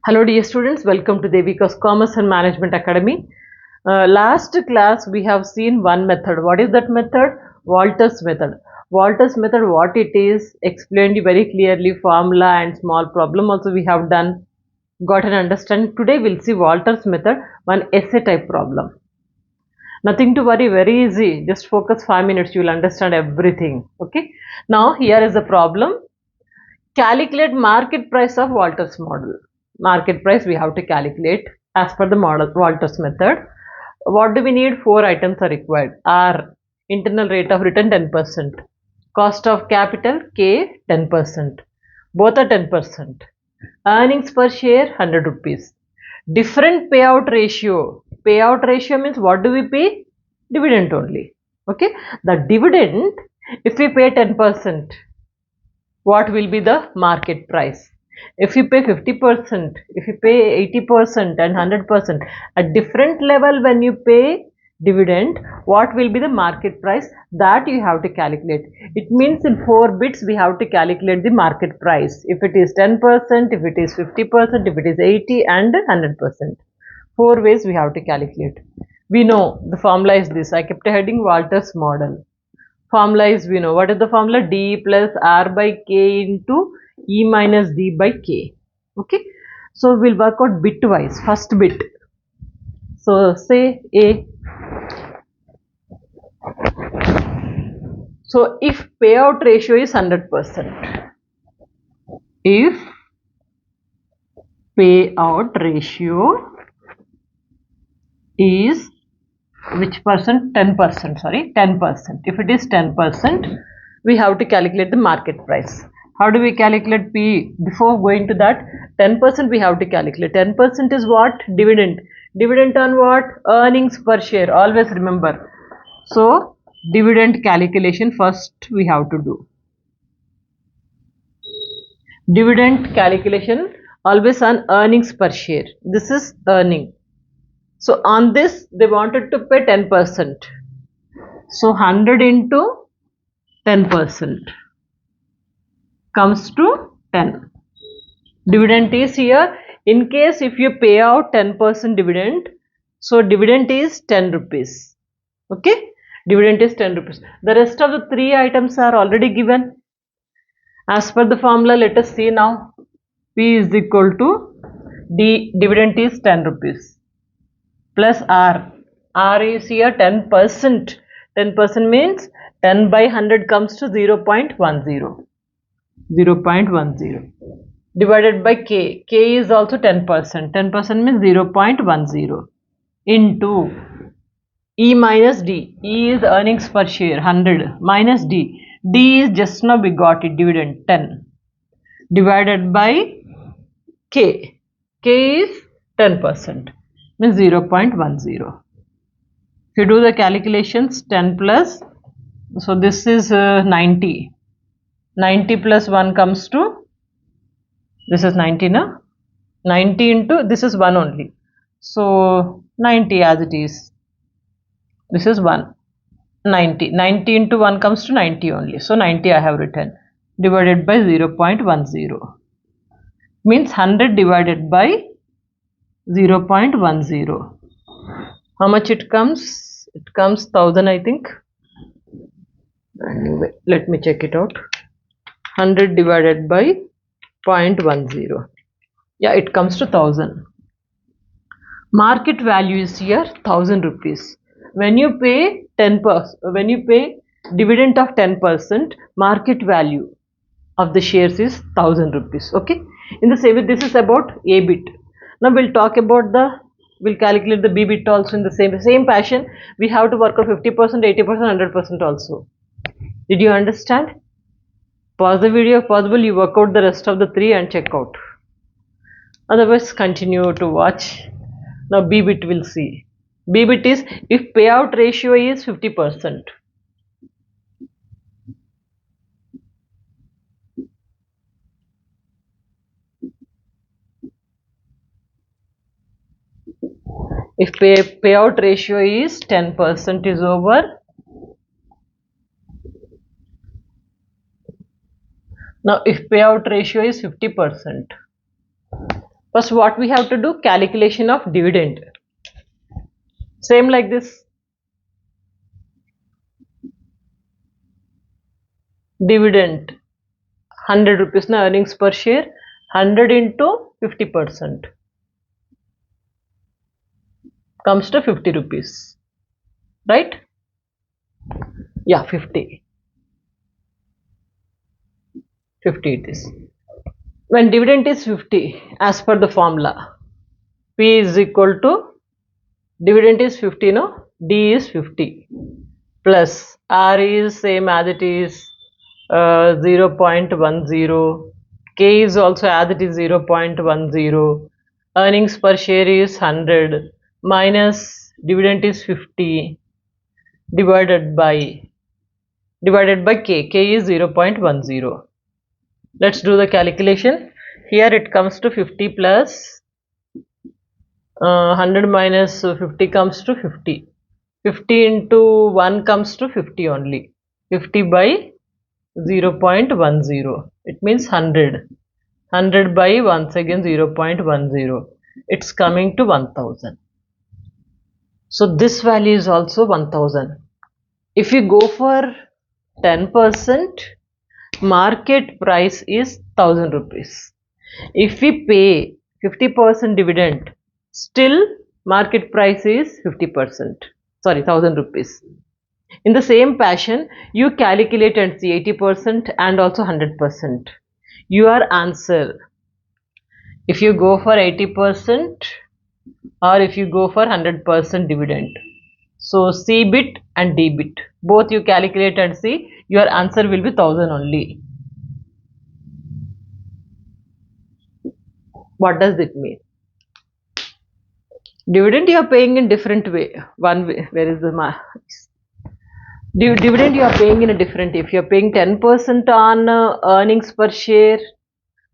Hello dear students, welcome to Devika's Commerce and Management Academy. Last class we have seen one method. What is that method? Walters method. Walters method, what it is, explained very clearly, formula and small problem also we have done, got an understanding. Today we'll see Walters method, one essay type problem. Nothing to worry, very easy, just focus 5 minutes, you will understand everything. Okay, now here is the problem. Calculate market price of Walters model. Market price we have to calculate as per the model Walters method. What do we need? 4 items are required. R, internal rate of return 10%, cost of capital K 10%, both are 10%, earnings per share 100 rupees. Different payout ratio. Payout ratio means what do we pay? Dividend only. Okay, the dividend, if we pay 10%, what will be the market price? If you pay 50%, if you pay 80% and 100%, at different level when you pay dividend, what will be the market price? That you have to calculate. It means in 4 bits we have to calculate the market price. If it is 10%, if it is 50%, if it is 80 and 100%. 4 ways we have to calculate. We know the formula is this. I kept a heading Walters model. Formula is, we know what is the formula? D plus R by K into E minus D by K. Okay, so we'll work out bit wise. First bit, so say A. So if payout ratio is 100%, if payout ratio is which percent? 10%, sorry, 10%. If it is 10%, we have to calculate the market price. How do we calculate P? Before going to that, 10% we have to calculate. 10% is what? Dividend. Dividend on what? Earnings per share. Always remember. So, dividend calculation first we have to do. Dividend calculation always on earnings per share. This is earning. So on this they wanted to pay 10%. So 100 into 10% comes to 10. Dividend is here. In case if you pay out 10% dividend, so dividend is 10 rupees. Okay, dividend is 10 rupees. The rest of the 3 items are already given. As per the formula, let us see now. P is equal to D, dividend is 10 rupees. Plus R. R is here 10%. 10% means 10 by 100 comes to 0.10. 0.10. Divided by K. K is also 10%. 10% means 0.10. Into E minus D. E is earnings per share 100 minus D. D is just now we got it, dividend 10. Divided by K. K is 10%. Means 0.10. If you do the calculations, 10 plus, so this is 90. 90 plus 1 comes to, this is 90 na? 90 into, this is 1 only. So 90 as it is. This is 1. 90. 90 into 1 comes to 90 only. So 90 I have written. Divided by 0.10. Means 100 divided by 0.10. How much it comes? It comes 1000, I think. Anyway, let me check it out. 100 divided by 0.10. Yeah, it comes to 1000. Market value is here 1000 rupees. When you pay 10%, when you pay dividend of 10%, market value of the shares is 1000 rupees. Okay. In the same way, this is about A bit. Now we'll talk about we'll calculate the B bit also in the same fashion. We have to work out 50%, 80%, 100% also. Did you understand? Pause the video if possible, you work out the rest of the 3 and check out. Otherwise, continue to watch. Now B bit we'll see. B bit is if payout ratio is 50%. If payout ratio is 10% is over. Now if payout ratio is 50%. First, what we have to do? Calculation of dividend. Same like this. Dividend 100 rupees na earnings per share, 100 into 50% comes to 50 rupees, right? Yeah, 50 it is. When dividend is 50, as per the formula, P is equal to, dividend is 50, no? D is 50 plus R is same as it is 0.10, K is also as it is 0.10, earnings per share is 100 minus dividend is 50 divided by K. K is 0.10. Let's do the calculation. Here it comes to 50 plus 100 minus 50 comes to 50. 50 into 1 comes to 50 only. 50 by 0.10. It means 100. 100 by once again 0.10. It's coming to 1000. So this value is also 1000. If you go for 10%, market price is 1000 rupees. If we pay 50% dividend, still market price is 50%. Sorry, 1000 rupees. In the same passion, you calculate and see 80% and also 100%. Your answer, if you go for 80% or if you go for 100% dividend. So C bit and D bit, both you calculate and see, your answer will be 1000 only. What does it mean? Dividend you are paying in different way. One way, where is the dividend you are paying in a different. If you are paying 10% on earnings per share,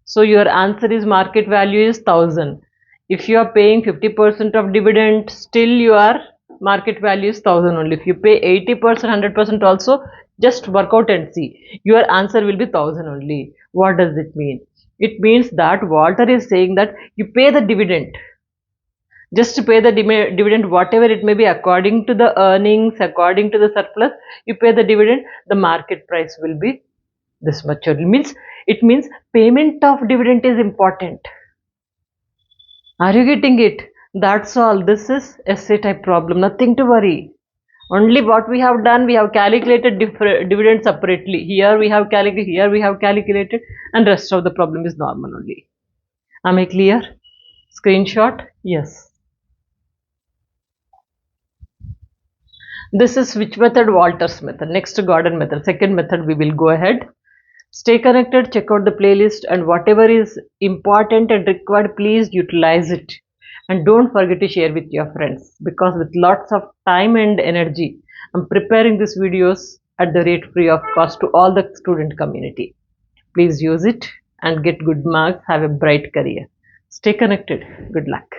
so your answer is market value is 1000. If you are paying 50% of dividend, still your market value is 1000 only. If you pay 80%, 100% also, just work out and see. Your answer will be 1000 only. What does it mean? It means that Walter is saying that you pay the dividend. Just to pay the dividend, whatever it may be, according to the earnings, according to the surplus, you pay the dividend, the market price will be this much only. It means payment of dividend is important. Are you getting it? That's all. This is essay type problem, nothing to worry. Only what we have done, we have calculated dividend separately. Here we have calculated, and rest of the problem is normal only. Am I clear? Screenshot? Yes. This is which method? Walter's method. Next, Gordon method. Second method we will go ahead. Stay connected, check out the playlist, and whatever is important and required, please utilize it. And don't forget to share with your friends, because with lots of time and energy, I'm preparing these videos at the rate free of cost to all the student community. Please use it and get good marks. Have a bright career. Stay connected. Good luck.